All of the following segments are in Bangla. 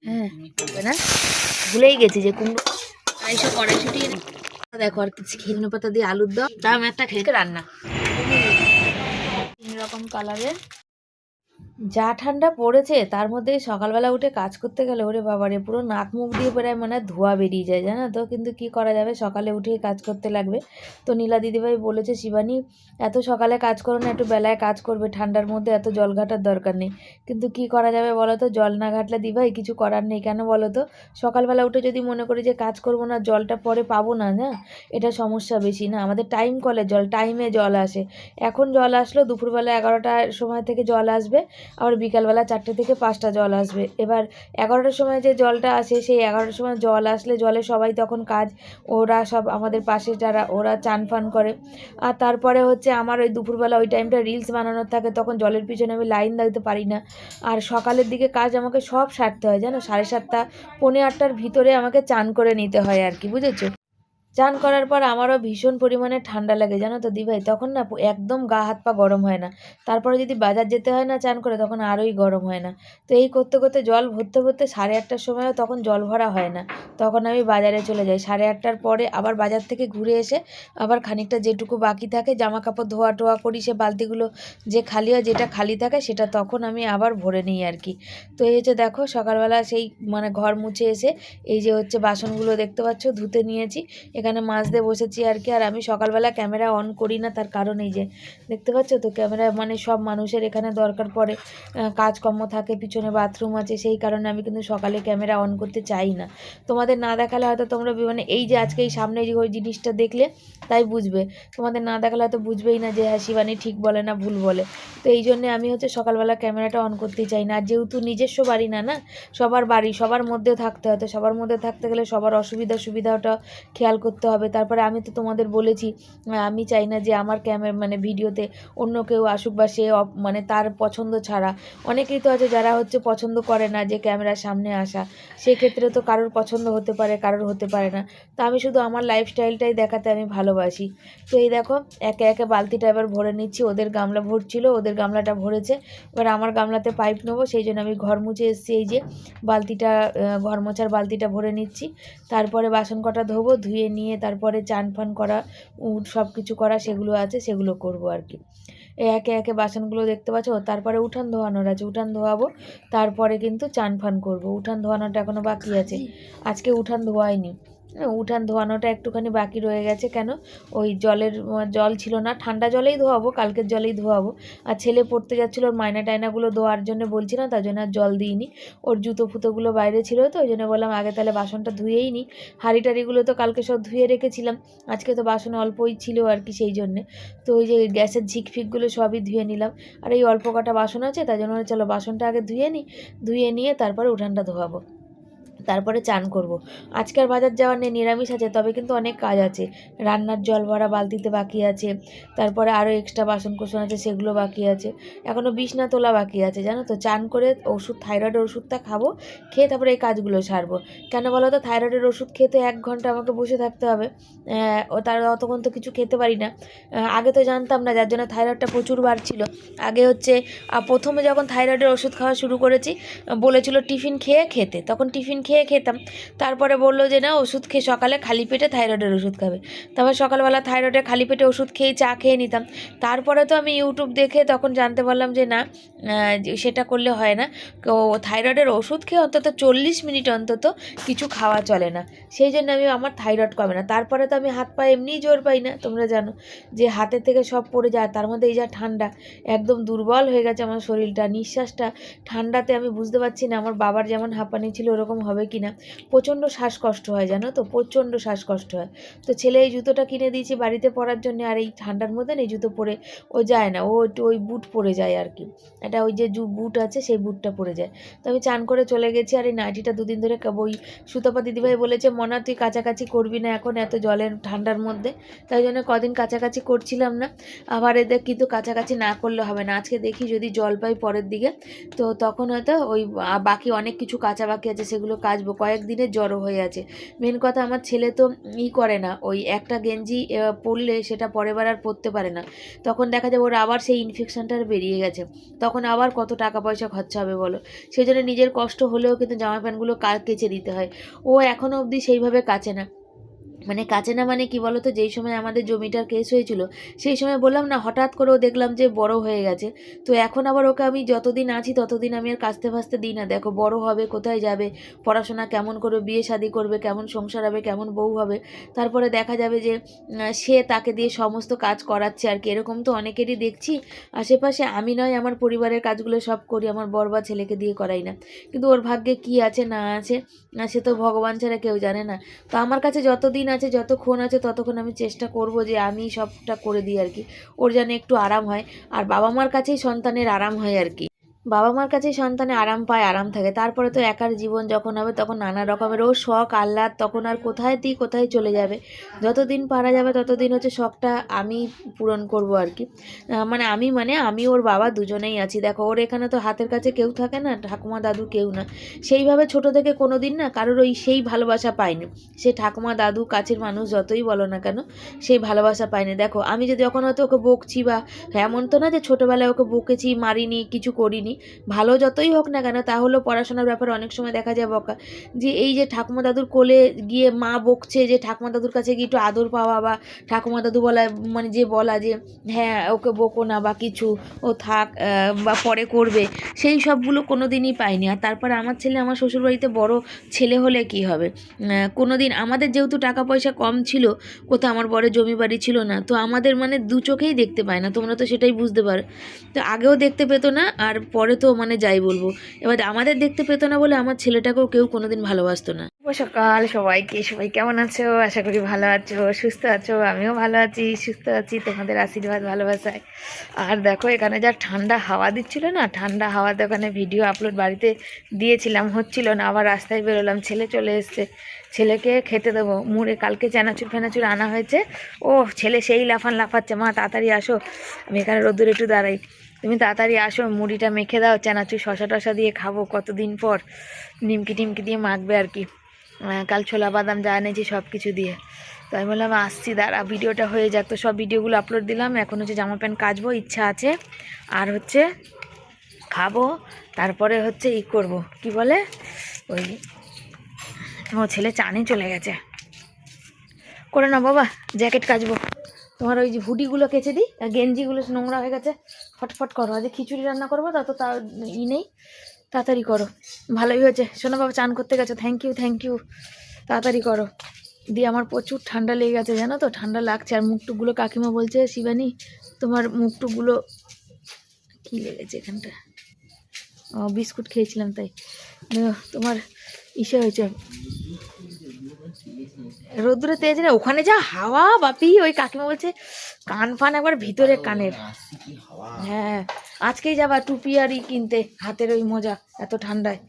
হ্যাঁ হবে না, ভুলেই গেছি যে কুমড়ো আড়াইশো কড়াইশুটি দেখো আর কিছু ধনে পাতা দিয়ে আলুর দম দাম একটা খেয়ে রান্না 3 রকম কালারের। যা ঠান্ডা পড়েছে তার মধ্যে সকালবেলা উঠে কাজ করতে গেলে ওরে বাবারে পুরো নাক মুখ দিয়ে প্রায় মানে ধোঁয়া বেরিয়ে যায় জানো তো, কিন্তু কি করা যাবে, সকালে উঠেই কাজ করতে লাগবে। তো নীলা দিদিভাই বলেছে শিবানী এত সকালে কাজ করো না, একটু বেলায় কাজ করবে, ঠান্ডার মধ্যে এত জল ঘাটার দরকার নেই। কিন্তু কি করা যাবে বলো তো, জল না ঘাটলে দিভাই কিছু করার নেই। কেন বলো তো, সকালবেলা উঠে যদি মনে করি যে কাজ করব না, জলটা পরে পাবো না, না এটা সমস্যা বেশি না। আমাদের টাইম কলের জল টাইমে জল আসে, এখন জল আসলো দুপুরবেলা 11টার সময় থেকে জল আসবে, আবার বিকালবেলা 4টে থেকে 5টা জল আসবে। এবার 11টার সময় যে জলটা আসে সেই 11টার সময় জল আসলে জলে সবাই তখন কাজ, ওরা সব আমাদের পাশে যারা ওরা চান ফান করে। আর তারপরে হচ্ছে আমার ওই দুপুরবেলা ওই টাইমটা রিলস বানানোর থাকে, তখন জলের পিছনে আমি লাইন দিতে পারি না। আর সকালের দিকে কাজ আমাকে সব সারতে হয় জানো, 7:30 পৌনে 8টার ভিতরে আমাকে চান করে নিতে হয় আর কি, বুঝেছো। চান করার পর আমারও ভীষণ পরিমাণে ঠান্ডা লাগে জানো তো দিভাই, তখন না একদম গা হাত পা গরম হয় না। তারপরে যদি বাজার যেতে হয় না চান করে, তখন আরোই গরম হয় না। তো এই করতে করতে জল ভরতে ভরতে 8:30টার সময়ও তখন জল ভরা হয় না, তখন আমি বাজারে চলে যাই। 8:30টার পরে আবার বাজার থেকে ঘুরে এসে আবার খানিকটা যেটুকু বাকি থাকে জামা কাপড় ধোয়া টোয়া করি, সে বালতিগুলো যে খালি হয়, যেটা খালি থাকে সেটা তখন আমি আবার ভরে নিই আর কি। তো এই হচ্ছে দেখো সকালবেলা সেই মানে ঘর মুছে এসে এই যে হচ্ছে বাসনগুলো দেখতে পাচ্ছ ধুতে নিয়েছি, এখানে মাজতে বসেছি আর কি। আর আমি সকালবেলা ক্যামেরা অন করি না, তার কারণ এই যে দেখতে পাচ্ছ তো, ক্যামেরা মানে সব মানুষের এখানে দরকার পড়ে, কাজকর্ম থাকে, পিছনে বাথরুম আছে, সেই কারণে আমি কিন্তু সকালে ক্যামেরা অন করতে চাই না। তোমাদের না দেখালে হয়তো তোমরা মানে এই যে আজকে এই সামনে যে ওই জিনিসটা দেখলে তাই বুঝবে, তোমাদের না দেখালে হয়তো বুঝবেই না যে হ্যাঁ শিবানী ঠিক বলে না ভুল বলে। তো এই জন্যে আমি হচ্ছে সকালবেলা ক্যামেরাটা অন করতেই চাই না। আর যেহেতু নিজস্ব বাড়ি না, না সবার বাড়ি, সবার মধ্যে থাকতে হয়, তো সবার মধ্যে থাকতে গেলে সবার অসুবিধা সুবিধাটা খেয়াল করতে হবে। তারপরে আমি তো তোমাদের বলেছি আমি চাই না যে আমার মানে ভিডিওতে অন্য কেউ আসুক, বা সে মানে তার পছন্দ ছাড়া, অনেকেই তো আছে যারা হচ্ছে পছন্দ করে না যে ক্যামেরার সামনে আসা, সেক্ষেত্রে তো কারোর পছন্দ হতে পারে কারোর হতে পারে না। তো আমি শুধু আমার লাইফস্টাইলটাই দেখাতে আমি ভালোবাসি। তো এই দেখো একে একে বালতিটা এবার ভরে নিচ্ছি, ওদের গামলা ভরছিল, ওদের গামলাটা ভরেছে, এবার আমার গামলাতে পাইপ নেবো, সেই জন্য আমি ঘর মুছে এসেছি, এই যে বালতিটা ঘর মোছার বালতিটা ভরে নিচ্ছি। তারপরে বাসন কটা ধোবো, ধুয়ে নিয়ে তারপরে চান ফান করা সব কিছু করা সেগুলো আছে, সেগুলো করব আর কি। একে একে বাসনগুলো দেখতে পাচ্ছ, তারপরে উঠান ধোয়ানোর আছে, উঠান ধোয়াবো, তারপরে কিন্তু চান ফান করবো। উঠান ধোয়ানোটা এখনও বাকি আছে, আজকে উঠান ধোয়াইনি। উঠান ধোয়ানোটা একটুখানি বাকি রয়ে গেছে, কেন ওই জল ছিল না, ঠান্ডা জলেই ধোয়াবো, কালকের জলেই ধোয়াবো। আর ছেলে পড়তে যাচ্ছিলো, ওর মায়না টায়নাগুলো ধোয়ার জন্য বলছিলাম, তার জন্য আর জল দিইনি। ওর জুতো ফুতোগুলো বাইরে ছিল, তো ওই জন্য বললাম আগে তাহলে বাসনটা ধুয়েই নিই। হাঁড়ি টাড়িগুলো তো কালকে সব ধুয়ে রেখেছিলাম, আজকে তো বাসন অল্পই ছিল আর কি, সেই জন্যে। তো ওই যে গ্যাসের ঝিকফিকগুলো সবই ধুয়ে নিলাম, আর এই অল্প কটা বাসন আছে, তাই জন্য চলো বাসনটা আগে ধুয়ে নিই, ধুয়ে নিয়ে তারপরে উঠানটা ধোয়াবো, তারপরে চান করব। আজকে আর বাজার যাওয়ার নেই, নিরামিষ আছে, তবে কিন্তু অনেক কাজ আছে। রান্নার জল ভরা বালতিতে বাকি আছে, তারপরে আরও এক্সট্রা বাসন কোসন আছে, সেগুলো বাকি আছে, এখনও বিছনা তোলা বাকি আছে জানো তো। চান করে ওষুধ, থাইরয়েডের ওষুধটা খাবো, খেয়ে তারপরে এই কাজগুলো সারবো। কেন বলো তো, থাইরয়েডের ওষুধ খেতে 1 ঘন্টা আমাকে বসে থাকতে হবে, ও তার অতক্ষণ তো কিছু খেতে পারি না। আগে তো জানতাম না, যার জন্য থাইরয়েডটা প্রচুর বাড়ছিল। আগে হচ্ছে প্রথমে যখন থাইরয়েডের ওষুধ খাওয়া শুরু করেছি, বলেছিল টিফিন খেয়ে খেতে, তখন টিফিন খেয়ে খেতাম। তারপরে বললো যে না, ওষুধ খেয়ে সকালে খালি পেটে থাইরয়েডের ওষুধ খাবে। তারপর সকালবেলা থাইরয়েডের খালি পেটে ওষুধ খেয়ে চা খেয়ে নিতাম। তারপরে তো আমি ইউটিউব দেখে তখন জানতে পারলাম যে না, সেটা করলে হয় না, থাইরয়েডের ওষুধ খেয়ে অন্তত 40 মিনিট অন্তত কিছু খাওয়া চলে না। সেই জন্য আমার থাইরয়েড কমে না। তারপরে তো আমি হাত পা এমনিই জোর পাই না, তোমরা জানো যে হাতের থেকে সব পড়ে যায়, তার মধ্যে এই যা ঠান্ডা, একদম দুর্বল হয়ে গেছে আমার শরীরটা, নিঃশ্বাসটা ঠান্ডাতে আমি বুঝতে পারছি না আমার বাবার যেমন হাঁপানি ছিল ওরকম হবে কি না। প্রচণ্ড শ্বাসকষ্ট হয় জানো তো, প্রচণ্ড শ্বাসকষ্ট হয়। তো ছেলে এই জুতোটা কিনে দিয়েছি বাড়িতে পরার জন্য, আর এই ঠান্ডার মধ্যে এই জুতো পরে ও যায় না, ও একটু ওই বুট পরে যায় আর কি, এটা ওই যে বুট আছে সেই বুটটা পরে যায়। তো আমি চান করে চলে গেছি, আর এই নাইটিটা 2 দিন ধরে ওই সুতপা দিদিভাই বলেছে মনা তুই কাছাকাছি করবি না এখন এত জলের ঠান্ডার মধ্যে, তাই জন্য কদিন কাছাকাছি করছিলাম না। আবার এদের কিন্তু কাছাকাছি না করলে হবে না, আজকে দেখি যদি জল পাই পরের দিকে, তো তখন হয়তো ওই বাকি অনেক কিছু কাঁচা বাকি আছে সেগুলো কাচবো, কয়েকদিনে জড়ো হয়ে আছে। মেন কথা আমার ছেলে তো করে না, ওই একটা গেঞ্জি পরলে সেটা পরের বার আর পরতে পারে না, তখন দেখা যাবে ওর আবার সেই ইনফেকশনটা বেরিয়ে গেছে, তখন আবার কত টাকা পয়সা খরচা হবে বলো। সেই জন্য নিজের কষ্ট হলেও কিন্তু জামা প্যান্টগুলো কেচে দিতে হয়। ও এখনও অবধি সেইভাবে কাচে না, মানে কাচে না, মানে কি বলো তো, যেই সময় আমাদের জমিটার কেস হয়েছিল সেই সময় বললাম না, হঠাৎ করেও দেখলাম যে বড় হয়ে গেছে। তো এখন আবার ওকে আমি যতদিন আছি ততদিন আমি আর কাচতে ফাচতে দিই না। দেখো বড় হবে, কোথায় যাবে, পড়াশোনা কেমন করবে, বিয়ে শাদি করবে, কেমন সংসার হবে, কেমন বউ হবে, তারপরে দেখা যাবে যে সে তাকে দিয়ে সমস্ত কাজ করাচ্ছে আর কি। এরকম তো অনেকেরই দেখছি আশেপাশে। আমি নয় আমার পরিবারের কাজগুলো সব করি, আমার বর বা ছেলেকে দিয়ে করাই না, কিন্তু ওর ভাগ্যে কি আছে না আছে সে তো ভগবান ছাড়া কেউ জানে না। তো আমার কাছে যতদিন আছে, যতক্ষণ আছে, ততক্ষণ আমি চেষ্টা করব যে আমি সবটা করে দিই আর কি, ওর যেন একটু আরাম হয়। আর বাবা মার কাছেই সন্তানের আরাম হয় আর কি, বাবা মার কাছেই সন্তানে আরাম পায়, আরাম থাকে। তারপরে তো একার জীবন যখন হবে তখন নানা রকমের ও শখ আহ্লাদ, তখন আর কোথায় চলে যাবে। যতদিন পারা যাবে ততদিন হচ্ছে শখটা আমি পূরণ করব আর কি। আমি ওর বাবা দুজনেই আছি। দেখো ওর এখানে তো হাতের কাছে কেউ থাকে না, ঠাকুমা দাদু কেউ না, সেইভাবে ছোট থেকে কোনো দিন না কারোর ওই সেই ভালোবাসা পায়নি। সে ঠাকুমা দাদু কাছের মানুষ যতই বলো না কেন, সেই ভালোবাসা পায়নি। দেখো আমি যদি যখন হয়তো ওকে বকছি, বা এমন তো না যে ছোটোবেলায় ওকে বকেছি, মারিনি, কিছু করিনি, ভালো যতই হোক না কেন, তাহলেও পড়াশোনার ব্যাপারে অনেক সময় দেখা যায় বকা, যে এই যে ঠাকুমা দাদুর কোলে গিয়ে মা বকছে, যে ঠাকুমা দাদুর কাছে গিয়ে একটু আদর পাওয়া, বা ঠাকুমা দাদু বলা, মানে যে বলা যে হ্যাঁ ওকে বকো না বা কিছু, ও থাক বা পরে করবে, সেই সবগুলো কোনো দিনই পাইনি। আর তারপর আমার ছেলে আমার শ্বশুরবাড়িতে বড় ছেলে হলে কি হবে, কোনো দিন আমাদের যেহেতু টাকা পয়সা কম ছিল, কোথাও আমার বড় জমি বাড়ি ছিল না, তো আমাদের মানে দু চোখেই দেখতে পায় না, তোমরা তো সেটাই বুঝতে পারো। তো আগেও দেখতে পেতো না, আর পরে তো মানে যাই বলবো, এবার আমাদের দেখতে পেতো না বলে আমার ছেলেটাকেও কেউ কোনোদিন ভালোবাসতো না। সকাল সবাই কেমন আছো? আশা করি ভালো আছো, সুস্থ আছো। আমিও ভালো আছি, সুস্থ আছি তোমাদের আশীর্বাদ ভালোবাসায়। আর দেখো এখানে যা ঠান্ডা হাওয়া দিচ্ছিল না, ঠান্ডা হাওয়াতে ওখানে ভিডিও আপলোড বাড়িতে দিয়েছিলাম, হচ্ছিল না, আবার রাস্তায় বেরোলাম, ছেলে চলে এসছে, ছেলেকে খেতে দেবো মুড়ে, কালকে চানাচুর ফেনাচুর আনা হয়েছে। ও ছেলে সেই লাফাচ্ছে, মা তাড়াতাড়ি আসো, আমি এখানে রোদ্দুরে একটু দাঁড়াই, তুমি তাড়াতাড়ি আসো, মুড়িটা মেখে দাও, চানাচুর শশা টশা দিয়ে খাবো, কতদিন পর নিমকি টিমকি দিয়ে মাখবে আর কি, কাল ছোলা বাদাম যা এনেছি সব কিছু দিয়ে। তো আমি বললাম আসছি, দাঁড়া ভিডিওটা হয়ে যাক। তো সব ভিডিওগুলো আপলোড দিলাম, এখন হচ্ছে জামা প্যান্ট কাচবো, ইচ্ছা আছে, আর হচ্ছে খাবো, তারপরে হচ্ছে করব কি বলে, ওই ও ছেলে চানে চলে গেছে, করে না বাবা, জ্যাকেট কাচবো, তোমার ওই যে হুডিগুলো কেচে দিই, আর গেঞ্জিগুলো নোংরা হয়ে গেছে, ফটফট করো, আজ খিচুড়ি রান্না করবো, তত তা নেই, তাড়াতাড়ি করো। ভালোই হয়েছে শোনো বাবা, চান করতে গেছো, থ্যাংক ইউ, তাড়াতাড়ি করো। দিয়ে আমার প্রচুর ঠান্ডা লেগে গেছে জানো তো, ঠান্ডা লাগছে, আর মুখটুকগুলো কাকিমা বলছে শিবানী তোমার মুখটুকগুলো কী লেগেছে এখানটা, বিস্কুট খেয়েছিলাম তাই, তোমার ইসে হয়েছে, রোদ্দুরে তেজ না, ওখানে যা হাওয়া বাপি, ওই কাকিমা বলছে কান ফান একবার ভিতরে কানের, হ্যাঁ আজকেই যাবা টুপি আর কিনতে, হাতের ওই মোজা, এত ঠান্ডায়।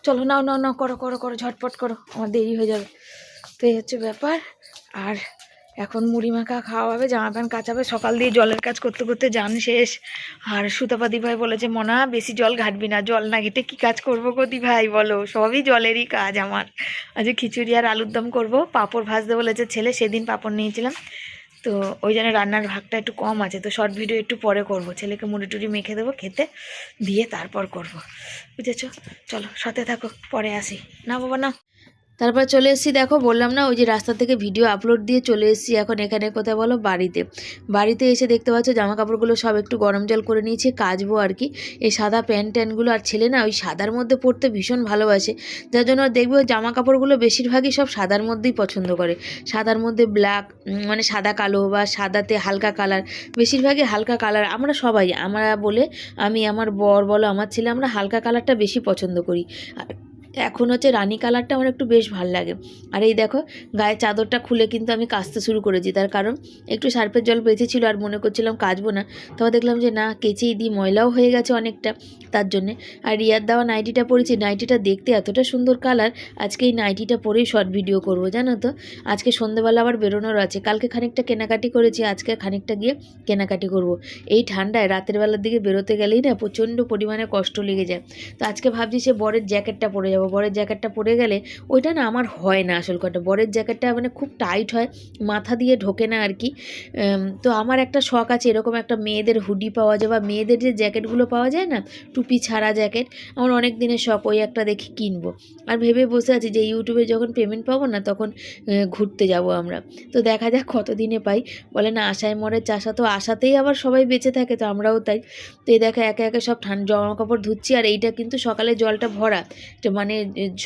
চলো নাও করো ঝটপট করো, আমার দেরি হয়ে যাবে। তো এই হচ্ছে ব্যাপার। আর এখন মুড়ি মাখা খাওয়া হবে, জামা প্যান্ট কাচাবে, সকাল দিয়ে জলের কাজ করতে করতে জান শেষ। আর সুতাপাদি ভাই বলেছে মনা বেশি জল ঘাটবি না, জল না ঘেটে কী কাজ করবো গদি ভাই বলো, সবই জলেরই কাজ আমার। আজকে খিচুড়ি আর আলুর দম করবো, পাঁপড় ভাজতে বলেছে ছেলে, সেদিন পাঁপড় নিয়েছিলাম, তো ওই জন্য রান্নার ভাগটা একটু কম আছে, তো শর্ট ভিডিও একটু পরে করব, ছেলেকে মুড়ি টুড়ি মেখে দেবো, খেতে দিয়ে তারপর করব, বুঝেছো? চলো সাথে থাকো, পরে আসি, না বাবা না। তারপর চলে এসেছি, দেখো বললাম না ওই যে রাস্তা থেকে ভিডিও আপলোড দিয়ে চলে এসেছি এখন এখানে, কোথায় বলো, বাড়িতে এসে দেখতে পাচ্ছ জামা কাপড়গুলো সব একটু গরম জল করে নিয়েছি, কাচবো আর কি। এই সাদা প্যান্ট ট্যান্টগুলো, আর ছেলে না ওই সাদার মধ্যে পরতে ভীষণ ভালোবাসে, যার জন্য দেখবে ওই জামা কাপড়গুলো বেশিরভাগই সব সাদার মধ্যেই পছন্দ করে, সাদার মধ্যে ব্ল্যাক, মানে সাদা কালো, বা সাদাতে হালকা কালার, বেশিরভাগই হালকা কালার, আমরা বলে আমি, আমার বর বলো, আমার ছেলে, আমরা হালকা কালারটা বেশি পছন্দ করি। আর এখন হচ্ছে রানী কালারটা আমার একটু বেশ ভালো লাগে। আর এই দেখো গায়ের চাদরটা খুলে কিন্তু আমি কাচতে শুরু করেছি, তার কারণ একটু সার্ফের জল বেঁচেছিল আর মনে করছিলাম কাচবো না, তবে দেখলাম যে না, কেচেই দিই, ময়লাও হয়ে গেছে অনেকটা, তার জন্যে। আর রিয়ার দেওয়া নাইটিটা পরেছি, নাইটিটা দেখতে এতটা সুন্দর কালার, আজকে এই নাইটিটা পরেই শর্ট ভিডিও করব জানো তো। আজকে সন্ধ্যেবেলা আবার বেরোনোর আছে, কালকে খানিকটা কেনাকাটি করেছি, আজকে খানিকটা গিয়ে কেনাকাটি করব। এই ঠান্ডায় রাতের বেলার দিকে বেরোতে গেলেই না প্রচণ্ড পরিমাণে কষ্ট লেগে যায়। তো আজকে ভাবছি সে বরের জ্যাকেটটা পরে যাবো, যাবো। বরের জ্যাকেটটা পরে গেলে ওইটা না আমার হয় না আসল কথা, বরের জ্যাকেটটা মানে খুব টাইট হয়, মাথা দিয়ে ঢোকে না আর কি। তো আমার একটা শখ আছে এরকম একটা মেয়েদের হুডি পাওয়া যায় বা মেয়েদের যে জ্যাকেটগুলো পাওয়া যায় না, টুপি ছাড়া জ্যাকেট, আমার অনেক দিনের শখ, ওই একটা দেখি কিনবো। আর ভেবে বসে আছি যে ইউটিউবে যখন পেমেন্ট পাবো না তখন ঘুরতে যাব আমরা। তো দেখা যাক কতদিনে পাই। বলে না আশায় মরে চাষা, তো আশাতেই আবার সবাই বেঁচে থাকে, তো আমরাও তাই। তো এই দেখা একে একে সব জামা কাপড় ধুচ্ছি। আর এইটা কিন্তু সকালে জলটা ভরা, তো মানে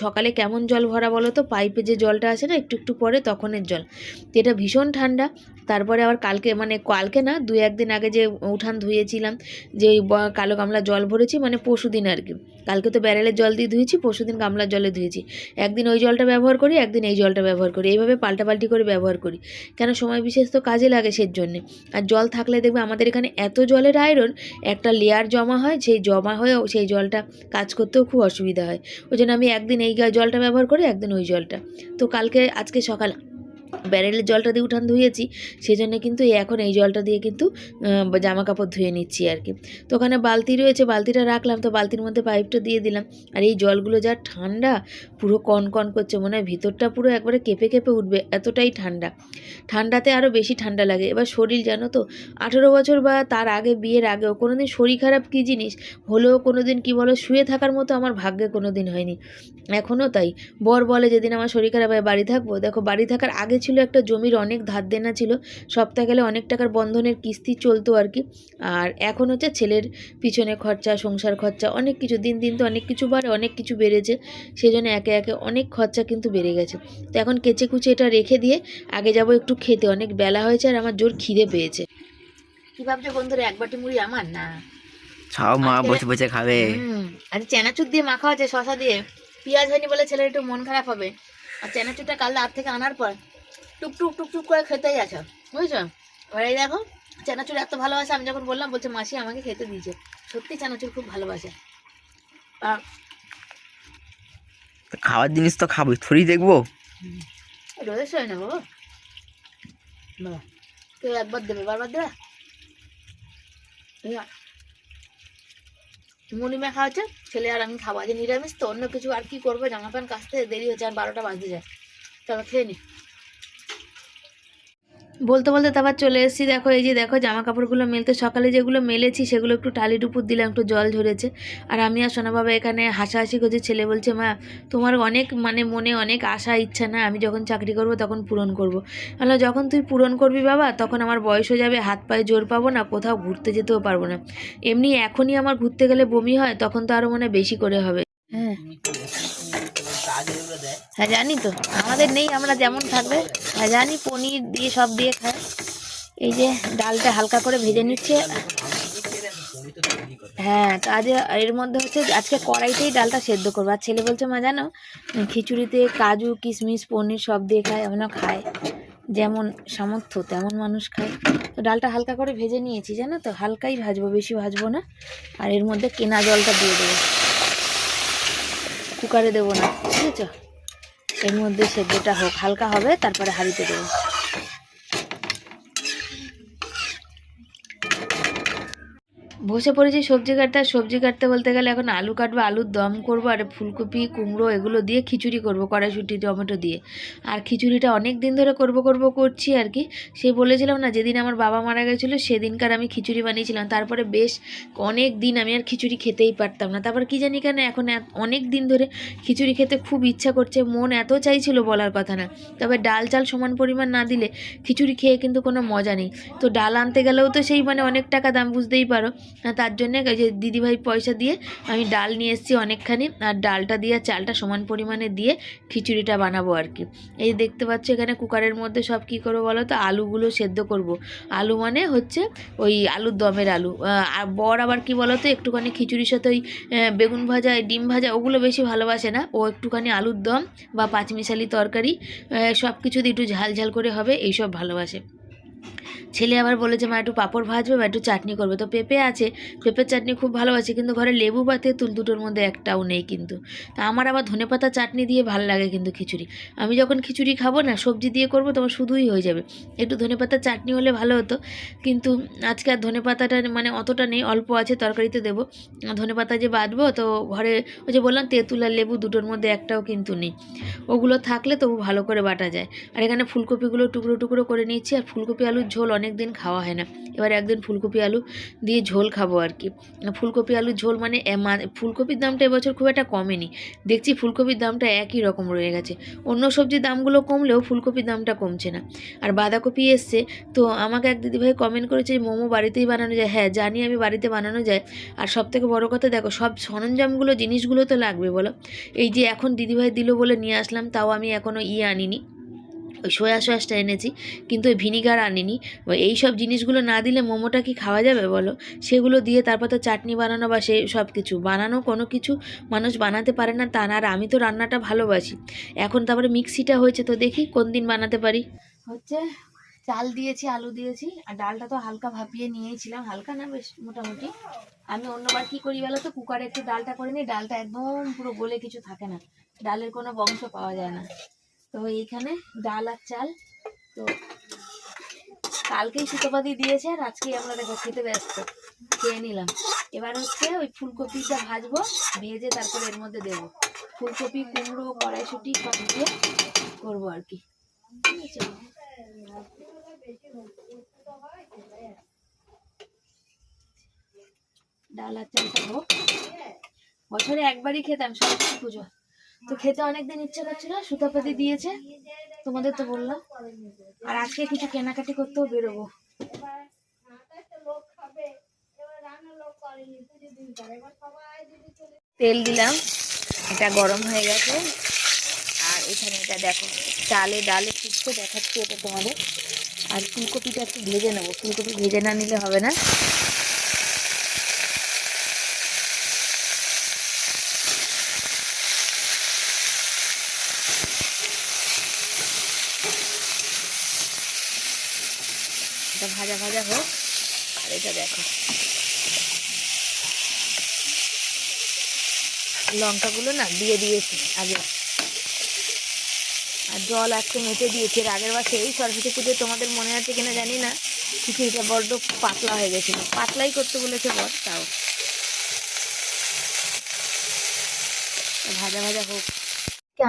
সকালে কেমন জল ভরা বলো তো, পাইপে যে জলটা আসে না একটু একটু পরে তখনের জল, তো এটা ভীষণ ঠান্ডা। তারপরে আবার কালকে মানে কালকে না 2-1 দিন আগে যে উঠান ধুয়েছিলাম, যে ওই কালো গামলা জল ভরেছি, মানে পরশুদিন আর কি। কালকে তো ব্যারেলের জল দিয়ে ধুয়েছি, পরশুদিন গামলার জলে ধুয়েছি। একদিন ওই জলটা ব্যবহার করি, একদিন এই জলটা ব্যবহার করি, এইভাবে পাল্টাপাল্টি করে ব্যবহার করি। কেন সময় বিশেষ তো কাজে লাগে সেই জন্যে। আর জল থাকলে দেখবে আমাদের এখানে এত জলের আয়রন, একটা লেয়ার জমা হয়, সেই জমা হয়েও সেই জলটা কাজ করতেও খুব অসুবিধা হয়। ওই জন্য আমি একদিন এই জলটা ব্যবহার করি, একদিন ওই জলটা। তো আজকে সকাল ব্যারেলের জলটা দিয়ে উঠান ধুয়েছি, সেই জন্য কিন্তু এখন এই জলটা দিয়ে কিন্তু জামা কাপড় ধুয়ে নিচ্ছি আর কি। তো ওখানে বালতি রয়েছে, বালতিটা রাখলাম, তো বালতির মধ্যে পাইপটা দিয়ে দিলাম। আর এই জলগুলো যা ঠান্ডা, পুরো কনকন করছে, মনে হয় ভিতরটা পুরো একবারে কেঁপে কেঁপে উঠবে, এতটাই ঠান্ডা। ঠান্ডাতে আরও বেশি ঠান্ডা লাগে। এবার শরীর জানো তো, 18 বছর বা তার আগে, বিয়ের আগেও কোনো দিন শরীর খারাপ কী জিনিস হলেও কোনো দিন কী বলো শুয়ে থাকার মতো আমার ভাগ্যে কোনো দিন হয়নি, এখনও তাই। বর বলে যেদিন আমার শরীর খারাপ হয় বাড়ি থাকবো, দেখো বাড়ি থাকার আগে ছিল একটা জমির অনেক ধার দেনা ছিল, সপ্তাহে গেলে অনেক টাকার বন্ধনের কিস্তি চলতো আর কি। আর এখন হচ্ছে ছেলের পিছনে খরচা, সংসার খরচা, অনেক কিছু, দিন দিন তো অনেক কিছু বাড়ে, অনেক কিছু বেড়েছে, সেই জন্য একে একে অনেক খরচা কিন্তু বেড়ে গেছে। তো এখন কেচে কুচে এটা রেখে দিয়ে আগে যাব একটু খেতে, অনেক বেলা হয়েছে আর আমার জোর খিদে পেয়েছে। কি ভাবছো বন্ধুরা, এক বাটি মুড়ি আমার না, সব মা বসে বসে খাবে। আর চানাচুর দিয়ে মাখা আছে, শশা দিয়ে, পেঁয়াজ হয়নি বলে ছেলের একটু মন খারাপ হবে। আর চানাচুরটা কাল রাত থেকে আনার পর টুকটুক টুকটুক করে খেতেই আছে, বুঝছো। এবার এই দেখো চানাচুর এত ভালোবাসে, আমি যখন বললাম বলছে মাসি আমাকে খেতে দিয়েছে, সত্যি চানাচুর খুব ভালোবাসে। আর খাওয়ার জিনিস তো খাবোই, থরি দেখবো। রোদের সয় না বাবা, বাবা কেউ একবার দেবে বারবার দেবে। মুড়ি মাখা হচ্ছে, ছেলে আর আমি খাবো, আজ নিরামিষ তো, অন্য কিছু আর কি করবো, জামা প্যান্ট কাচতে দেরি হচ্ছে, আর 12টা বাজতে যায়, তবে খেয়ে নি। বলতে বলতে তারপর চলে এসেছি, দেখো এই যে দেখো জামা কাপড়গুলো মেলতে, সকালে যেগুলো মেলেছি সেগুলো একটু টালির উপর দিলাম, একটু জল ঝরেছে। আর আমি আর সোনা বাবা এখানে হাসাহাসি করছি, ছেলে বলছে মা তোমার অনেক মানে মনে অনেক আশা ইচ্ছা না, আমি যখন চাকরি করব তখন পূরণ করবো। বললাম যখন তুই পূরণ করবি বাবা তখন আমার বয়স হয়ে যাবে, হাত পায়ে জোর পাবো না, কোথাও ঘুরতে যেতেও পারবো না, এমনি এখনই আমার ঘুরতে গেলে বমি হয়, তখন তো আরও মনে বেশি করে হবে। হ্যাঁ হ্যাঁ জানি তো, আমাদের নেই, আমরা যেমন থাকবে, হ্যাঁ জানি, পনির দিয়ে সব দিয়ে খায়। এই যে ডালটা হালকা করে ভেজে নিচ্ছে, হ্যাঁ কাজে এর মধ্যে হচ্ছে আজকে কড়াইতেই ডালটা সেদ্ধ করবো। আর ছেলে বলছে মা জানো খিচুড়িতে কাজু কিশমিশ পনির সব দিয়ে খায়, এমনও খায়, যেমন সামর্থ্য তেমন মানুষ খায়। তো ডালটা হালকা করে ভেজে নিয়েছি জানো তো, হালকাই ভাজবো, বেশি ভাজবো না। আর এর মধ্যে কেনা জলটা দিয়ে দেবো, কুকারে দেবো না, বুঝেছো। এর মধ্যে সেদ্ধটা হোক, হালকা হবে, তারপরে হাঁড়িতে দেবো। বসে পড়েছি সবজি কাটতে। আর সবজি কাটতে বলতে গেলে এখন আলু কাটবো, আলুর দম করবো, আর ফুলকপি কুমড়ো এগুলো দিয়ে খিচুড়ি করবো, কড়াইশুঁটি টমেটো দিয়ে। আর খিচুড়িটা অনেক দিন ধরে করছি আর কি। সেই বলেছিলাম না যেদিন আমার বাবা মারা গেছিলো সেদিনকার আমি খিচুড়ি বানিয়েছিলাম, তারপরে বেশ অনেক দিন আমি আর খিচুড়ি খেতেই পারতাম না। তারপর কি জানি কেন এখন অনেক দিন ধরে খিচুড়ি খেতে খুব ইচ্ছা করছে, মন এত চাইছিল বলার কথা না। তবে ডাল চাল সমান পরিমাণ না দিলে খিচুড়ি খেয়ে কিন্তু কোনো মজা নেই। তো ডাল আনতে গেলেও তো সেই মানে অনেক টাকা দাম, বুঝতেই পারো। তার জন্যে যে দিদিভাই পয়সা দিয়ে আমি ডাল নিয়ে এসেছি অনেকখানি, আর ডালটা দিয়ে চালটা সমান পরিমাণে দিয়ে খিচুড়িটা বানাবো আর কি। এই দেখতে পাচ্ছ এখানে কুকারের মধ্যে সব কী করবো বলো তো, আলুগুলো সেদ্ধ করব। আলু মানে হচ্ছে ওই আলুর দমের আলু। আর বর আবার কি বলো তো, একটুখানি খিচুড়ির সাথে ওই বেগুন ভাজা ডিম ভাজা ওগুলো বেশি ভালোবাসে না, ও একটুখানি আলুর দম বা পাঁচমিশালি তরকারি সব কিছু দিয়ে একটু ঝাল ঝাল করে হবে এইসব ভালোবাসে। ছেলে আবার বলেছে মা একটু পাঁপড় ভাজবে বা একটু চাটনি করবে, তো পেঁপে আছে, পেঁপের চাটনি খুব ভালোবাসি, কিন্তু ঘরে লেবু বা তেঁতুল দুটোর মধ্যে একটাও নেই কিন্তু। তা আমার আবার ধনেপাতা চাটনি দিয়ে ভালো লাগে কিন্তু খিচুড়ি। আমি যখন খিচুড়ি খাবো না সবজি দিয়ে করবো তোমার শুধুই হয়ে যাবে, একটু ধনেপাতা চাটনি হলে ভালো হতো, কিন্তু আজকে আর ধনেপাতাটা মানে অতটা নেই, অল্প আছে, তরকারিতে দেবো। ধনেপাতা যে বাটবো তো ঘরে ওই যে বললাম তেঁতুল আর লেবু দুটোর মধ্যে একটাও কিন্তু নেই, ওগুলো থাকলে তবু ভালো করে বাটা যায়। আর এখানে ফুলকপিগুলো টুকরো টুকরো করে নিচ্ছি, আর ফুলকপি আলুর ঝোল অনেক দিন খাওয়া হয় না, এবার একদিন ফুলকপি আলু দিয়ে ঝোল খাবো আর কি। ফুলকপি আলুর ঝোল মানে ফুলকপির দামটা এবছর খুব একটা কমেনি, দেখছি ফুলকপির দামটা একই রকম রয়ে গেছে, অন্য সবজির দামগুলো কমলেও ফুলকপির দামটা কমছে না। আর বাঁধাকপি এসছে, তো আমাকে এক দিদিভাই কমেন্ট করেছে যে মোমো বাড়িতেই বানানো যায়, হ্যাঁ জানি আমি বাড়িতে বানানো যায়। আর সবথেকে বড় কথা দেখো সব সরঞ্জামগুলো জিনিসগুলো তো লাগবে বলো, এই যে এখন দিদিভাই দিল বলে নিয়ে আসলাম, তাও আমি এখনও আনিনি, ওই সোয়া সসটা এনেছি, কিন্তু ওই ভিনিগার আনিনি। এই সব জিনিসগুলো না দিলে মোমোটা কি খাওয়া যাবে বলো, সেগুলো দিয়ে তারপর তো চাটনি বানানো বা সেই সব কিছু বানানো, কোনো কিছু মানুষ বানাতে পারে না তা না, আর আমি তো রান্নাটা ভালোবাসি। এখন তারপরে মিক্সিটা হয়েছে, তো দেখি কোন দিন বানাতে পারি। হচ্ছে চাল দিয়েছি, আলু দিয়েছি, আর ডালটা তো হালকা ভাপিয়ে নিয়েছিলাম, হালকা না বেশ মোটামুটি। আমি অন্যবার কী করি বলো তো, কুকারে একটু ডালটা করে নিই, ডালটা একদম পুরো গলে কিছু থাকে না, ডালের কোনো বংশ পাওয়া যায় না। তো এইখানে ডাল আর চাল তো কালকেই সুতোপাতি দিয়েছে, আর আজকেই আমরা দেখো খেতে ব্যস্ত, খেয়ে নিলাম। এবার হচ্ছে ওই ফুলকপিটা ভাজবো, ভেজে তারপরে এর মধ্যে দেবো ফুলকপি, কুমড়ো, কড়াইশুঁটি সব দিয়ে করবো আর কি, ঠিক আছে। ডাল আর চালটা হোক, বছরে একবারই খেতাম সরস্বতী পুজো, তো খেতে অনেকদিন ইচ্ছে করছিল, সুতোপাতি দিয়েছে তোমাদের তো বললাম। আর আজকে কিছু কেনাকাটি করতেও বেরোবো। তেল দিলাম, এটা গরম হয়ে গেছে, আর এখানে এটা দেখো চালে ডালে ফুটতে দেখাচ্ছি এটা তোমাদের। আর ফুলকপিটা একটু ভেজে নেবো, ফুলকপি ভেজে না নিলে হবে না। এটা ভাজা ভাজা হোক, আর এটা দেখো লঙ্কাগুলো না দিয়ে দিয়েছি আগে, আর জল একটু মেপে দিয়েছি। এর আগের বার সেই সরস্বতী পুজোয় তোমাদের মনে আছে কিনা জানি না, খিচুড়িটা বড্ড পাতলা হয়ে গেছিলো, পাতলাই করতে বলেছে বর, তাও ভাজা ভাজা হোক।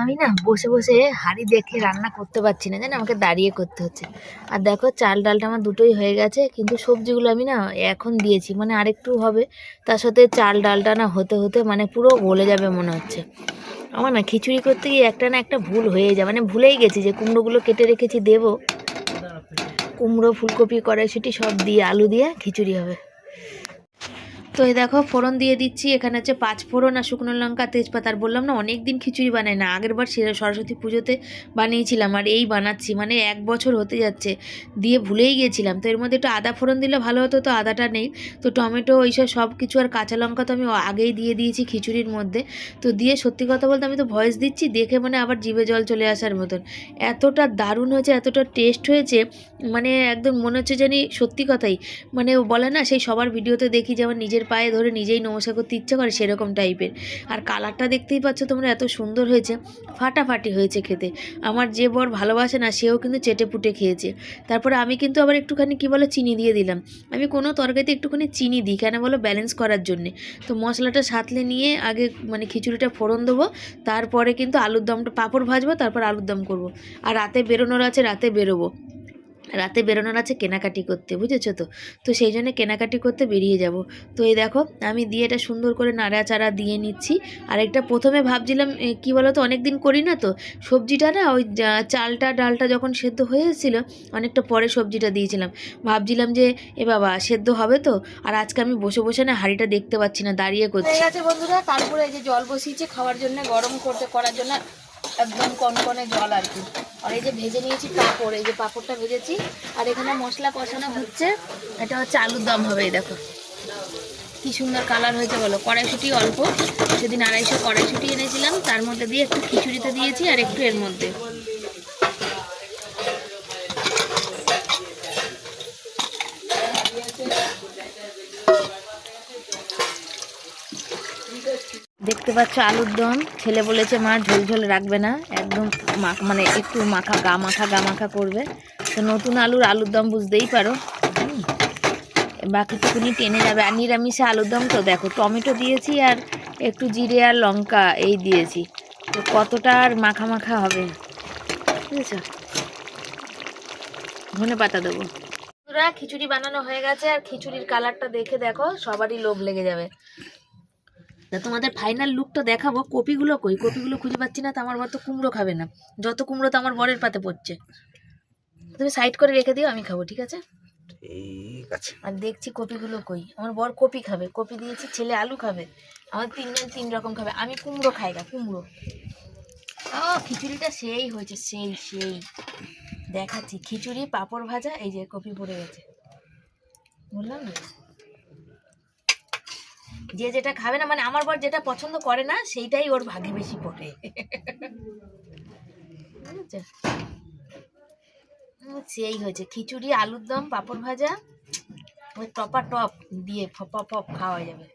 আমি না বসে বসে হাঁড়ি দেখে রান্না করতে পারছি না, জানো আমাকে দাঁড়িয়ে করতে হচ্ছে। আর দেখো চাল ডালটা আমার দুটোই হয়ে গেছে, কিন্তু সবজিগুলো আমি না এখন দিয়েছি, মানে আরেকটু হবে, তার সাথে চাল ডালটা না হতে হতে মানে পুরো গলে যাবে মনে হচ্ছে। আমার না খিচুড়ি করতে গিয়ে একটা না একটা ভুল হয়ে যায়, মানে ভুলেই গেছি যে কুমড়োগুলো কেটে রেখেছি দেবো, কুমড়ো, ফুলকপি, কড়াইশুঁটি সব দিয়ে আলু দিয়ে খিচুড়ি হবে। তো এই দেখো ফোড়ন দিয়ে দিচ্ছি, এখানে হচ্ছে 5 ফোড়ন আর শুকনো লঙ্কা, তেজপাতা। আর বললাম না অনেক দিন খিচুড়ি বানাই না, আগের বার সরস্বতী পুজোতে বানিয়েছিলাম, আর এই বানাচ্ছি, মানে 1 বছর হতে যাচ্ছে, দিয়ে ভুলেই গেছিলাম। তো এর মধ্যে একটু আদা ফোড়ন দিলে ভালো হতো, তো আদাটা নেই, তো টমেটো এইসব সব কিছু আর কাঁচা লঙ্কা তো আমি আগেই দিয়ে দিয়েছি খিচুড়ির মধ্যে। তো দিয়ে সত্যি কথা বলতে আমি তো ভয়েস দিচ্ছি দেখে মানে আবার জিভে জল চলে আসার মতন, এতটা দারুণ হয়েছে, এতটা টেস্ট হয়েছে, মানে একদম মনে হচ্ছে জানি সত্যি কথাই, মানে বলে না সেই সবার ভিডিওতে দেখি যেমন নিজের পায়ে ধরে নিজেই নমস্কার করতে ইচ্ছে করে, সেরকম টাইপের। আর কালারটা দেখতেই পাচ্ছ তোমরা, এত সুন্দর হয়েছে, ফাটাফাটি হয়েছে খেতে। আমার যে বর ভালোবাসে না সেও কিন্তু চেটে পুটে খেয়েছে। তারপরে আমি কিন্তু আবার একটুখানি কী বলে চিনি দিয়ে দিলাম, আমি কোনো তরকারিতে একটুখানি চিনি দিই, কেন বলো ব্যালেন্স করার জন্যে। তো মশলাটা সাঁতলে নিয়ে আগে মানে খিচুড়িটা ফোড়ন দেবো, তারপরে কিন্তু আলুর দমটা, পাঁপড় ভাজবো, তারপর আলুর দম করবো। আর রাতে বেরোনোর আছে, রাতে বেরোবো, রাতে বেরোনোর আছে কেনাকাটি করতে, বুঝেছো তো, তো সেই জন্য কেনাকাটি করতে বেরিয়ে যাব। তো এই দেখো আমি দিয়ে এটা সুন্দর করে নাড়াচাড়া দিয়ে নিচ্ছি। আর একটা প্রথমে ভাবছিলাম কি বলো তো, অনেক দিন করি না তো সবজিটা না, ওই চালটা ডালটা যখন সেদ্ধ হয়ে এসেছিলো অনেকটা পরে সবজিটা দিয়েছিলাম, ভাবছিলাম যে এ বাবা সেদ্ধ হবে তো। আর আজকে আমি বসে বসে না হাঁড়িটা দেখতে পাচ্ছি না, দাঁড়িয়ে করছি। ঠিক আছে বন্ধুরা, তারপরে এই যে জল বসিয়েছে খাওয়ার জন্য, গরম করার জন্য একদম কনকনে জল আর কি। আর এই যে ভেজে নিয়েছি পাঁপড়, এই যে পাঁপড়টা ভেজেছি, আর এখানে মশলা কষানো হচ্ছে, এটা হচ্ছে আলুর দম হবে। এই দেখো কি সুন্দর কালার হয়েছে বলো। কড়াইশুঁটি অল্প, সেদিন 250 কড়াইশুঁটি এনেছিলাম, তার মধ্যে দিয়ে একটু খিচুড়িতে দিয়েছি আর একটু এর মধ্যে। দেখতে পাচ্ছ আলুর দম। ছেলে বলেছে মা ঝোল ঝোল রাখবে না, একদম মানে একটু গা মাখা করবে। তো নতুন আলুর দম বুঝতেই পারো, বাকিটুকুনি টেনে যাবে। আর নিরামিষে আলুর দম তো দেখো, টমেটো দিয়েছি আর একটু জিরে আর লঙ্কা এই দিয়েছি, তো কতটা আর মাখা হবে, বুঝেছ? ধনেপাতা দেবো। খিচুড়ি বানানো হয়ে গেছে, আর খিচুড়ির কালারটা দেখে দেখো সবারই লোভ লেগে যাবে। তা তোমাদের ফাইনাল লুকটা দেখাবো। কপিগুলো কই? কপিগুলো খুঁজে পাচ্ছি না। তো আমার বর তো কুমড়ো খাবে না, যত কুমড়ো তো আমার বরের পাতে পড়ছে। তুমি সাইড করে রেখে দিও, আমি খাবো, ঠিক আছে? ঠিক আছে। আর দেখছি কপিগুলো কই। আমার বর কপি খাবে, কপি দিয়েছি, ছেলে আলু খাবে, আমার তিনজন তিন রকম খাবে। আমি কুমড়ো খাই না, কুমড়ো। ও খিচুড়িটা সেই হয়েছে, সেই সেই দেখাচ্ছি। খিচুড়ি, পাঁপড় ভাজা, এই যে কপি পড়ে গেছে, বললাম না? যে যেটা খাবে না, মানে আমার বর যেটা পছন্দ করে না সেইটাই ওর ভাগে বেশি পড়ে। সেই হয়েছে খিচুড়ি, আলুর দম, পাঁপড় ভাজা, ওই টপা টপ দিয়ে ফপ খাওয়া যাবে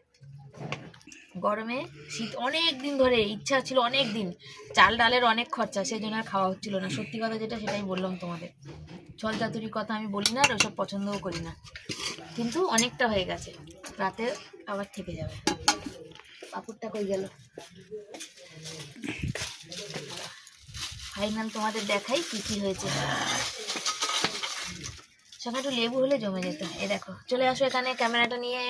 গরমে। শীত অনেক দিন ধরে ইচ্ছা ছিল, অনেক দিন। চাল ডালের অনেক খরচা, সেই জন্য আর খাওয়া হচ্ছিল না। সত্যি কথা যেটা সেটাই বললাম তোমাদের। ছল চাতুরির কথা আমি বলি না, আর ওসব পছন্দও করি না, কিন্তু অনেকটা হয়ে গেছে, রাতে আবার থেকে যাবে। পাপড়টা কই গেল? ফাইনাল তোমাদের দেখাই কি কি হয়েছে। সঙ্গে একটু লেবু হলে জমে যেত। এ দেখো, চলে আসো এখানে ক্যামেরাটা নিয়ে।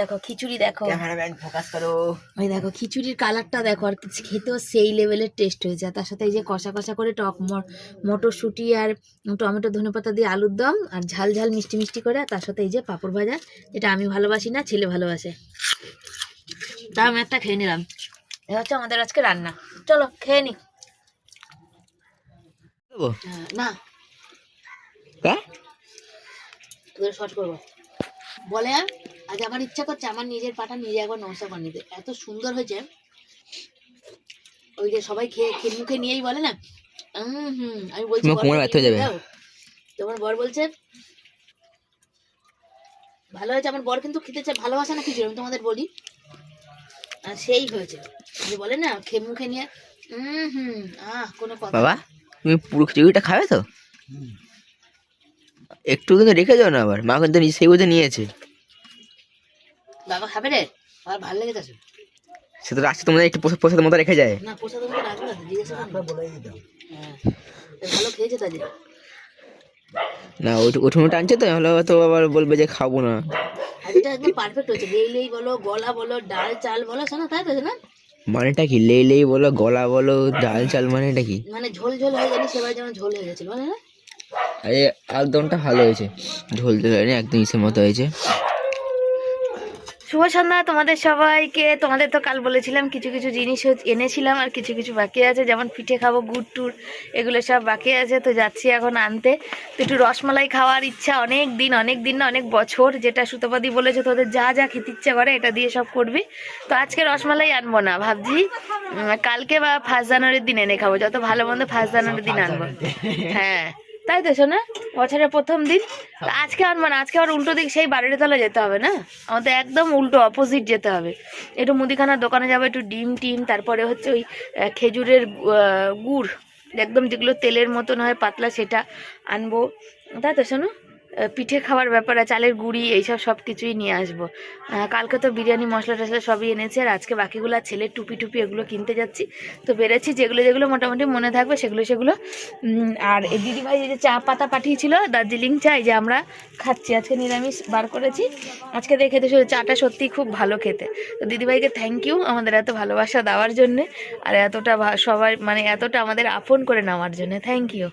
দেখো খিচুড়ি, দেখো ক্যামেরাম্যান ফোকাস করো। ওই দেখো খিচুড়ির কালারটা দেখো, আর খেতেও সেই লেভেলের টেস্ট হয়েছে। তার সাথে এই যে কষা কষা করে মটরশুঁটি আর টমেটো ধনেপাতা দিয়ে আলুর দম, আর ঝাল ঝাল মিষ্টি মিষ্টি করে, তার সাথে এই যে পাঁপড় ভাজা, যেটা আমি ভালোবাসি না, ছেলে ভালোবাসে। তা আমি একটা খেয়ে নিলাম। এটা হচ্ছে আমাদের আজকে রান্না। চলো খেয়ে নি। না তোদের শর্ট করবো বলে, আজ আমার ইচ্ছা করছে আমার নিজের পাটা নিজে একবার নমস্কার করে নিতে, এত সুন্দর হয়েছে। ওই যে সবাই খেয়ে মুখে নিয়েই বলে না, আমি বলছি তোমার বর বলছে ভালো হয়েছে। আমার বর কিন্তু খেতে চায়, ভালোবাসা না খিচুড়ি, আমি তোমাদের বলি। আর সেই হয়েছে, যে বলে না খেয়ে মুখে নিয়ে কোনো কথা। বাবা তুমি পুরো খিচুড়িটা খাবে তো? একটু কিন্তু রেখে যাও না, আবার মা কিন্তু সেই বুঝে নিয়েছে। বাবা খাবে রে, আর ভালো লেগে গেছে। সে তো রাখছে তোমাদের একটু প্রসাদের মতো রেখে যায় না, প্রসাদ মতো রাখবো না, জিজ্ঞাসা বলে দিতাম। ভালো খেয়েছে তাই না, ওঠুনো টানছে তো, হলে হয়তো আবার বলবে যে খাবো না। আর এটা একদম পারফেক্ট হয়েছে। লেই বলো, গলা বলো, ডাল চাল বলো, শোনো তাই তো না? মানেটা কি? লেই বলো, গলা বলো, ডাল চাল, মানেটা কি? মানে ঝোল ঝোল হয়ে জানি, সেবার যেমন ঝোল হয়ে গেছিল, বলে না? আরে একদমটা ভালো হয়েছে, ঝোল ঝোল হয়নি, একদম ইসের মতো হয়েছে। শুভ সন্ধ্যা তোমাদের সবাইকে। তোমাদের তো কাল বলেছিলাম কিছু কিছু জিনিস এনেছিলাম, আর কিছু কিছু বাকি আছে, যেমন পিঠে খাবো, গুড় টুর, এগুলো সব বাকি আছে। তো যাচ্ছি এখন আনতে। তো একটু রসমালাই খাওয়ার ইচ্ছা, অনেক দিন না, অনেক বছর, যেটা সুতপাদি বলেছে তোদের যা যা খেতে ইচ্ছা করে এটা দিয়ে সব করবি। তো আজকে রসমালাই আনবো না, ভাবছি কালকে বা 1 জানুয়ারির দিন এনে খাবো, যত ভালো মন্দ 1 জানুয়ারির দিন আনবো। হ্যাঁ তাই তো শোনা, বছরের প্রথম দিন। আজকে আনবো না, আজকে আবার উল্টো দিক সেই বাড়ির তলা যেতে হবে না, আমাদের একদম উল্টো অপোজিট যেতে হবে। একটু মুদিখানার দোকানে যাবো, একটু ডিম টিম, তারপরে হচ্ছে ওই খেজুরের গুড়, একদম যেগুলো তেলের মতন হয় পাতলা, সেটা আনবো। তাই তো শোনো, পিঠে খাওয়ার ব্যাপারে চালের গুঁড়ি এইসব সব কিছুই নিয়ে আসবো। কালকে তো বিরিয়ানি মশলা টশলা সবই এনেছে, আর আজকে বাকিগুলো ছেলের টুপি এগুলো কিনতে যাচ্ছি। তো বেড়েছি, যেগুলো মোটামুটি মনে থাকবে সেগুলো। আর এই দিদিভাই যে চা পাতা পাঠিয়েছিল, দার্জিলিং চা, এই যে আমরা খাচ্ছি। আজকে নিরামিষ বার করেছি, আজকে দেখে তো চাটা সত্যি খুব ভালো খেতে। তো দিদিভাইকে থ্যাংক ইউ আমাদের এত ভালোবাসা দেওয়ার জন্যে, আর এতটা সবাই মানে এতটা আমাদের আপন করে নেওয়ার জন্য থ্যাংক ইউ।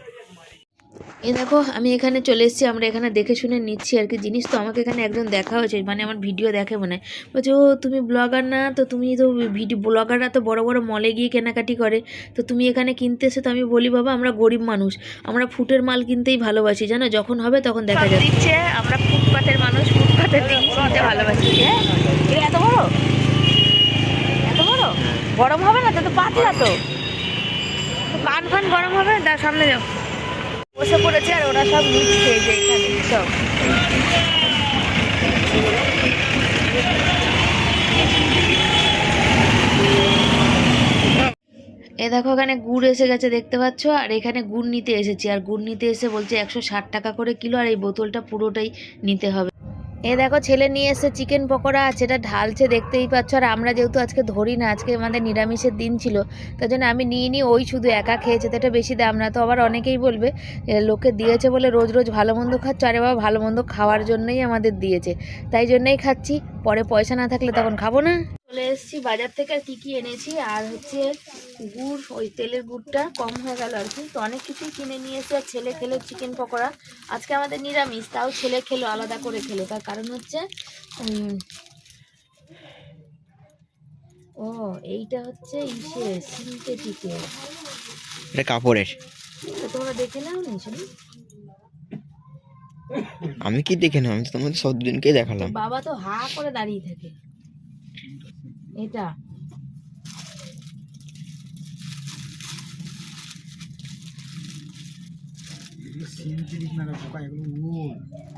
এই দেখো আমি এখানে চলে এসেছি, আমরা এখানে দেখে শুনে নিচ্ছি আর কি জিনিস। তো আমাকে এখানে একজন দেখা হয়েছে, মানে আমার ভিডিও দেখে মনে হয়, বলছে ও তুমি ব্লগার না? তো তুমি তো ব্লগাররা তো বড় বড় মলে গিয়ে কেনাকাটি করে, তো তুমি এখানে কিনতে এসে? তো আমি বলি বাবা আমরা গরিব মানুষ, আমরা ফুটের মাল কিনতেই ভালোবাসি, জানো, যখন হবে তখন দেখা যাচ্ছে। আমরা ফুটপাতের মানুষ, ফুটপাতের জিনিস কিনতে ভালোবাসি। হ্যাঁ এত বড় গরম হবে না তো, পাতলা তো কান ফান গরম হবে। তার সামনে যাও, বসে পড়েছে, আর ওরা সব নিচ্ছে যে এখানে সব। এ দেখো এখানে গুড় এসে গেছে দেখতে পাচ্ছ, আর এখানে গুড় নিতে এসেছি, আর গুড় নিতে এসে বলছে 160 টাকা করে কিলো, আর এই বোতলটা পুরোটাই নিতে হবে। এ দেখো ছেলে নিয়ে এসে চিকেন পকোড়া, সেটা ঢালছে দেখতেই পাচ্ছ। আর আমরা যেহেতু আজকে ধরি না, আজকে আমাদের নিরামিষের দিন ছিল, তার জন্য আমি নিয়ে নিই, ওই শুধু একা খেয়েছে, তো এটা বেশি দাম না। তো আবার অনেকেই বলবে লোকে দিয়েছে বলে রোজ রোজ ভালো মন্দ খাচ্ছ, আরে বাবা ভালো মন্দ খাওয়ার জন্যই আমাদের দিয়েছে, তাই জন্যই খাচ্ছি, পরে পয়সা না থাকলে তখন খাবো না। চলে এসেছি বাজার থেকে, আর কি এনেছি, আর হচ্ছে গুড়, ওই তেলের গুড়টা কম হয়ে গেল আর কি, তো অনেক কিছুই কিনে নিয়ে এসে। আর ছেলে খেলো চিকেন পকোড়া, আজকে আমাদের নিরামিষ, তাও ছেলে খেলো, আলাদা করে খেলো, তার কারণ হচ্ছে ও এইটা হচ্ছে সিনথেটিকের, এটা কাপড়ের। তো তোমরা দেখে নাও নি শুনি। আমি কি দেখে না, আমি তো তোমাদের সব দিনকেই দেখালাম। বাবা তো হা করে দাঁড়িয়ে থাকে। এটা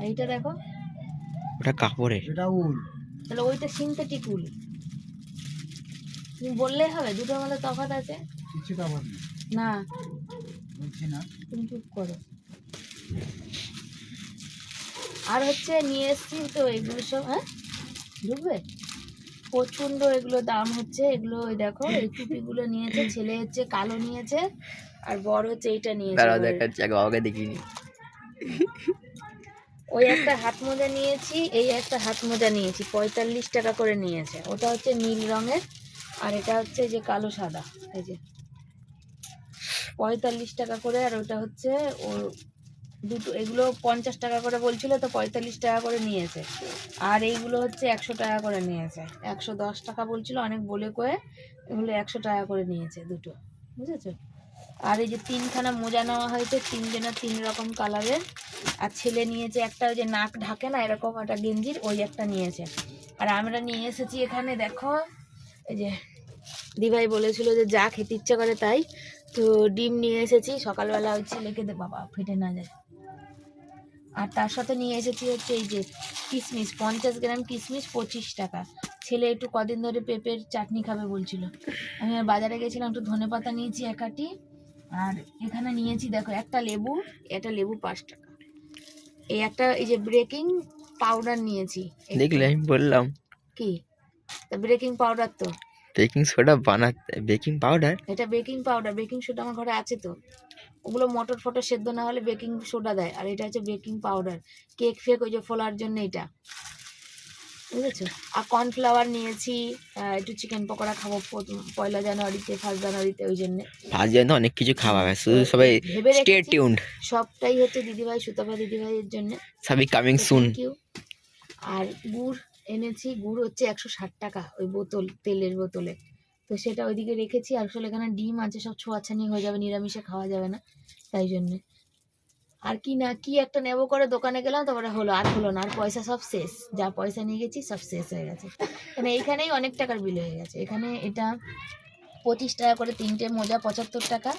এইটা দেখো, ওটা কাপড়ের। তাহলে ওইটা সিনথেটিক উল। তুমি বললেই হবে, দুটোর মধ্যে তফাৎ আছে। না তুমি চুপ করো। আর হচ্ছে নিয়ে এসছি তো এগুলো সব, হ্যাঁ ঢুকবে প্রচন্ড, এগুলো দাম হচ্ছে, এগুলো ওই দেখো এই টুপিগুলো নিয়েছে, ছেলে হচ্ছে কালো নিয়েছে, আর বড় হচ্ছে এইটা নিয়েছে। দাঁড়াও দেখাচ্ছি, আগে বাবাকে দেখিনি। ওই একটা হাত মোজা নিয়েছি, এই একটা হাত মোজা নিয়েছি, 45 টাকা করে নিয়েছে। ওটা হচ্ছে নীল রঙের, আর এটা হচ্ছে যে কালো সাদা, এই যে 45 টাকা করে। আর ওটা হচ্ছে ও দুটো, এগুলো 50 টাকা করে বলছিল, তো 45 টাকা করে নিয়েছে। আর এইগুলো হচ্ছে 100 টাকা করে নিয়েছে, 110 টাকা বলছিল, অনেক বলে কয়ে এগুলো 100 টাকা করে নিয়েছে দুটো, বুঝেছো। আর এই যে 3খানা মোজা নেওয়া হয়েছে, 3জনের 3 রকম কালারের। আর ছেলে নিয়েছে একটা, ওই যে নাক ঢাকে না এরকম একটা গেঞ্জির, ওই একটা নিয়েছে। আর আমরা নিয়ে এসেছি এখানে দেখো, এই যে দিভাই বলেছিল যে যা খেতে ইচ্ছা করে তাই, তো ডিম নিয়ে এসেছি সকালবেলা, ওই ছেলেকে দে, বাবা ফেটে না যায়। আর তার সাথে নিয়ে এসেছি হচ্ছে এই যে কিশমিশ, 50 গ্রাম কিশমিশ 25 টাকা। ছেলে একটু কদিন ধরে পেঁপের চাটনি খাবে বলছিল। আমি আর বাজারে গেছিলাম, একটু ধনেপাতা নিয়েছি 1 আটি। আর এখানে নিয়েছি দেখো একটা লেবু, এটা লেবু 5 টাকা। এই একটা, এই যে বেকিং পাউডার নিয়েছি। দেখলে আমি বললাম কি বেকিং পাউডার, তো বেকিং সোডা বানাতে বেকিং পাউডার। এটা বেকিং পাউডার, বেকিং সোডা আমার ঘরে আছে তো। ওগুলো মটর ফটর সেদ্ধ না হলে বেকিং সোডা দেয়, আর এটা হচ্ছে বেকিং পাউডার, কেক ফেক ওই যে ফোলার জন্য এটা, বুঝেছো। আর কর্নফ্লাওয়ার নিয়েছি, একটু চিকেন পকোড়া খাবো 1 জানুয়ারিতে, 1 জানুয়ারিতে, ওই জন্যে আজ যেন অনেক কিছু খাওয়া হবে, শুধু সবাই ভেবে স্টে রেখেছি। টিউনড। সবটাই হচ্ছে দিদিভাই, সুতপা দিদিভাইয়ের জন্য, সবই কামিং সুন। Thank you. আর গুড় এনেছি, গুড় হচ্ছে 160 টাকা ওই বোতল, তেলের বোতলে, তো সেটা ওইদিকে রেখেছি। আর আসলে এখানে ডিম আছে, সব ছোঁয়াছানি হয়ে যাবে, নিরামিষে খাওয়া যাবে না, তাই জন্যে। আর কি না কি একটা নেবো করে দোকানে গেলাম, তারপরে হলো আর হলো না, আর পয়সা সব শেষ, যা পয়সা নিয়ে গেছি সব শেষ হয়ে গেছে। মানে এইখানেই অনেক টাকার বিল হয়ে গেছে। এখানে এটা 25 টাকা করে 3টে মোজা 75 টাকা,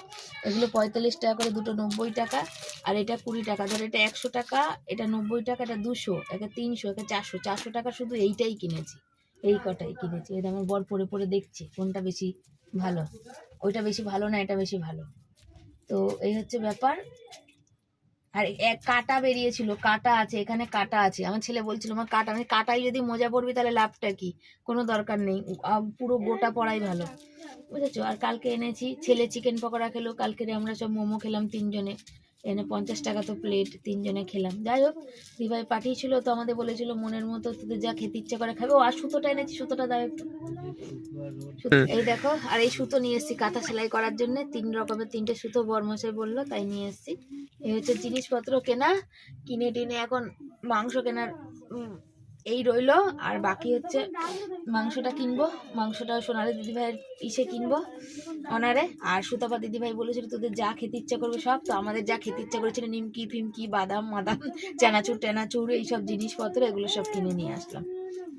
এগুলো 45 টাকা করে দুটো 90 টাকা, আর এটা 20 টাকা। ধর এটা 100 টাকা, এটা 90 টাকা, এটা 200, এটা 300, এটা 400, 400 টাকা শুধু এইটাই কিনেছি, এই কটাই কিনেছি। এটা আমার বর পরে পরে দেখছে কোনটা বেশি ভালো, ওইটা বেশি ভালো না এটা বেশি ভালো, তো এই হচ্ছে ব্যাপার। আর এক কাটা বেরিয়েছিল, কাটা আছে এখানে, কাটা আছে। আমার ছেলে বলছিল আমার কাটা, আমি কাটাই যদি মোজা পরবি তাহলে লাভটা কি, কোনো দরকার নেই, পুরো গোটা পরাই ভালো, বুঝেছো। আর কালকে এনেছি, ছেলে চিকেন পকোড়া খেলো, কালকে আমরা সব মোমো খেলাম 3জনে, এনে 50 টাকা তো প্লেট, 3জনে খেলাম। যাই হোক, দিভাই পাঠিয়েছিল, তো আমাদের বলেছিল মনের মতো তোদের যা খেতে ইচ্ছা করে খাবে। ও আর সুতোটা এনেছি, সুতোটা দাও একটু, এই দেখো। আর এই সুতো নিয়ে এসেছি কাঁথা সেলাই করার জন্য, 3 রকমের 3টে সুতো বরমশাই বললো, তাই নিয়ে এসেছি। এই হচ্ছে জিনিসপত্র কেনা, কিনে টিনে এখন মাংস কেনার এই রইলো। আর বাকি হচ্ছে মাংসটা কিনবো, মাংসটা সোনালি দিদিভাইয়ের ইসে কিনবো অনারে। আর সুতাপা দিদিভাই বলেছিল তোদের যা খেতে ইচ্ছা করবে সব, তো আমাদের যা খেতে ইচ্ছা করেছিল নিমকি ফিমকি, বাদাম মাদাম, চানাচুর টেনাচুর, এইসব জিনিসপত্র এগুলো সব কিনে নিয়ে আসলাম,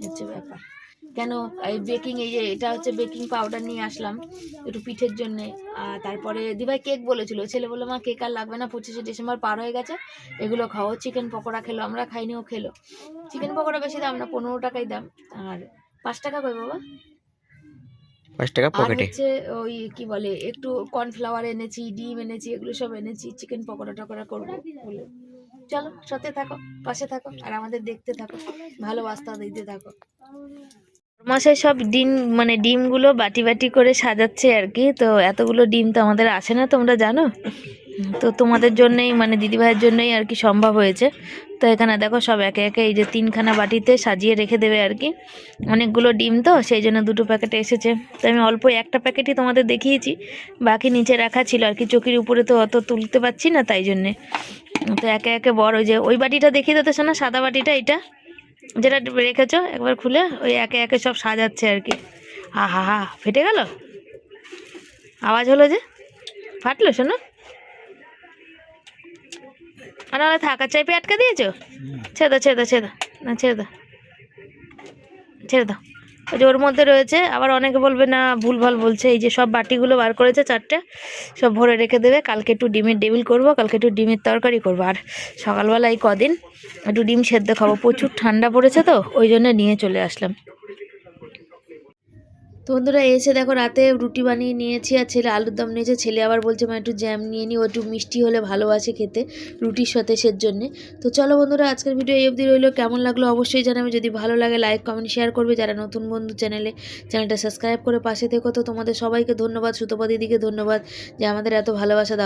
হচ্ছে ব্যাপার। কেন এই বেকিং, এই যে এটা হচ্ছে বেকিং পাউডার নিয়ে আসলাম একটু পিঠের জন্যে। তারপরে দিভাই কেক বলেছিল, ছেলে বললো মা কেক আর লাগবে না, 25শে ডিসেম্বর পার হয়ে গেছে, এগুলো খাও। চিকেন পকোড়া খেলো, আমরা খাইনি, ও খেলো। চিকেন পকোড়া বেশি দাম না, 15 টাকাই দাম। আর 5 টাকা কই বাবা, 5 টাকা আর পকেটে। হচ্ছে ওই কি বলে একটু কর্নফ্লাওয়ার এনেছি, ডিম এনেছি, এগুলো সব এনেছি, চিকেন পকোড়া টকোড়া করবো বলে। চলো সাথে থাকো, পাশে থাকো, আর আমাদের দেখতে থাকো, ভালোবাসা দিতে থাকো। মশাই সব ডিম মানে ডিমগুলো বাটি বাটি করে সাজাচ্ছে আর কি। তো এতগুলো ডিম তো আমাদের আসে না, তোমরা জানো। তো তোমাদের জন্যই মানে দিদিভাইয়ের জন্যই আর কি সম্ভব হয়েছে। তো এখানে দেখো সব একে একে এই যে 3খানা বাটিতে সাজিয়ে রেখে দেবে আর কি। অনেকগুলো ডিম তো সেই জন্য 2টো প্যাকেট এসেছে। তো আমি অল্প একটা প্যাকেটই তোমাদের দেখিয়েছি, বাকি নিচে রাখা ছিল আর কি। চকির উপরে তো অত তুলতে পারছি না, তাই জন্যে। তো একে একে বড় ওই যে ওই বাটিটা দেখিয়ে দিতে শোনা, সাদা বাটিটা, এটা যেটা রেখেছো একবার খুলে, ওই একে একে সব সাজাচ্ছে আর কি। আহা হা, ফেটে গেল, আওয়াজ হলো যে, ফাটলো শোনো। নাহলে থাকা চাইপে আটকে দিয়েছো। ছেড়ে দাও ছেড়ে দাও ছেড়ে দাও, না ছেড়ে দাও ছেড়ে দাও। ওই যে ওর মধ্যে রয়েছে, আবার অনেকে বলবে না ভুলভাল বলছে। এই যে সব বাটিগুলো বার করেছে 4টে, সব ভরে রেখে দেবে। কালকে একটু ডিমের ডেভিল করবো, কালকে একটু ডিমের তরকারি করবো, আর সকালবেলা এই কদিন একটু ডিম সেদ্ধ খাবো। প্রচুর ঠান্ডা পড়েছে তো ওই জন্য নিয়ে চলে আসলাম। তো বন্ধুরা এসে দেখো রাতে রুটি বানিয়ে নিয়েছি, আর ছেলে আলুর দম নিয়েছে। ছেলে আবার বলছে মা একটু জ্যাম নিয়ে নিই, ও একটু মিষ্টি হলে ভালোবাসে খেতে রুটির সাথে, সের জন্যে। তো চলো বন্ধুরা আজকের ভিডিও এই অবধি রইলো। কেমন লাগলো অবশ্যই জানাবে, যদি ভালো লাগে লাইক কমেন্ট শেয়ার করবে। যারা নতুন বন্ধু চ্যানেলটা সাবস্ক্রাইব করে পাশে থেকো। তো তোমাদের সবাইকে ধন্যবাদ, সুতপা দিদিকে ধন্যবাদ যে আমাদের এত ভালোবাসা দাও।